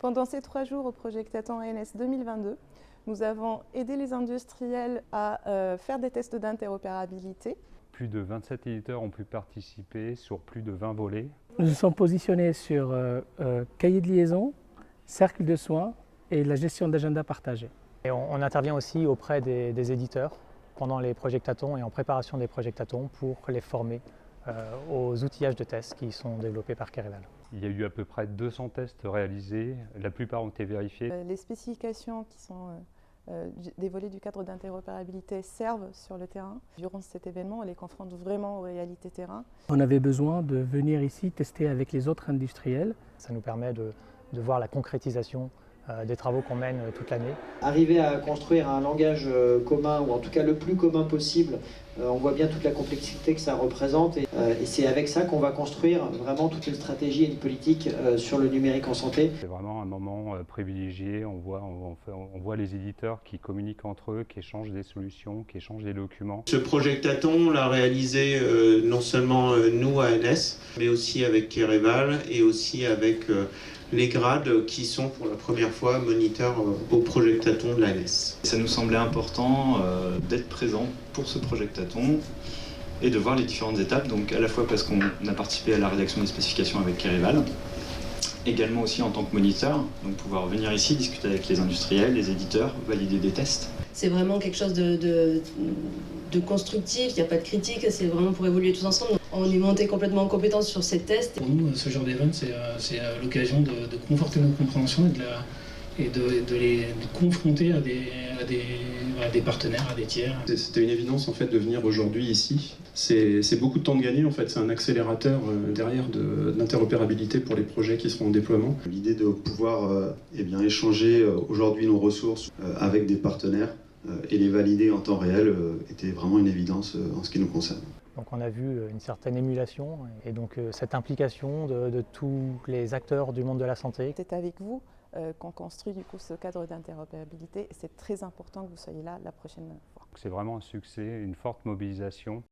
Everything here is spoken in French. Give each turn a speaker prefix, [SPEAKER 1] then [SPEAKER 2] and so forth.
[SPEAKER 1] Pendant ces 3 jours au Projectaton ANS 2022, nous avons aidé les industriels à faire des tests d'interopérabilité.
[SPEAKER 2] Plus de 27 éditeurs ont pu participer sur plus de 20 volets.
[SPEAKER 3] Nous nous sommes positionnés sur cahier de liaison, cercle de soins et la gestion d'agenda partagé.
[SPEAKER 4] Et on intervient aussi auprès des éditeurs pendant les projectatons et en préparation des projectatons pour les former aux outillages de tests qui sont développés par Kerival.
[SPEAKER 2] Il y a eu à peu près 200 tests réalisés, la plupart ont été vérifiés.
[SPEAKER 1] Les spécifications qui sont des volets du cadre d'interopérabilité servent sur le terrain. Durant cet événement, on les confronte vraiment aux réalités terrain.
[SPEAKER 3] On avait besoin de venir ici tester avec les autres industriels.
[SPEAKER 4] Ça nous permet de voir la concrétisation des travaux qu'on mène toute l'année.
[SPEAKER 5] Arriver à construire un langage commun, ou en tout cas le plus commun possible, on voit bien toute la complexité que ça représente et c'est avec ça qu'on va construire vraiment toute une stratégie et une politique sur le numérique en santé.
[SPEAKER 2] C'est vraiment un moment privilégié, on voit les éditeurs qui communiquent entre eux, qui échangent des solutions, qui échangent des documents.
[SPEAKER 6] Ce Projectaton, on l'a réalisé non seulement nous à ANS, mais aussi avec Kerival et aussi avec les grades qui sont pour la première fois moniteurs au Projectaton de l'ANS.
[SPEAKER 7] Ça nous semblait important d'être présent pour ce Projectaton et de voir les différentes étapes, donc à la fois parce qu'on a participé à la rédaction des spécifications avec Kerival, également aussi en tant que moniteur, donc pouvoir venir ici discuter avec les industriels, les éditeurs, valider des tests.
[SPEAKER 8] C'est vraiment quelque chose de constructif, il n'y a pas de critique, c'est vraiment pour évoluer tous ensemble. On est monté complètement en compétence sur ces tests.
[SPEAKER 9] Pour nous, ce genre d'événement, c'est l'occasion de conforter notre compréhension et de les confronter à des partenaires, à des tiers.
[SPEAKER 10] C'était une évidence en fait de venir aujourd'hui ici. C'est beaucoup de temps de gagner en fait, c'est un accélérateur derrière d'interopérabilité pour les projets qui seront en déploiement.
[SPEAKER 11] L'idée de pouvoir échanger aujourd'hui nos ressources avec des partenaires et les valider en temps réel était vraiment une évidence en ce qui nous concerne.
[SPEAKER 4] Donc on a vu une certaine émulation et donc cette implication de tous les acteurs du monde de la santé.
[SPEAKER 1] C'est avec vous qu'on construit du coup ce cadre d'interopérabilité et c'est très important que vous soyez là la prochaine fois.
[SPEAKER 2] C'est vraiment un succès, une forte mobilisation.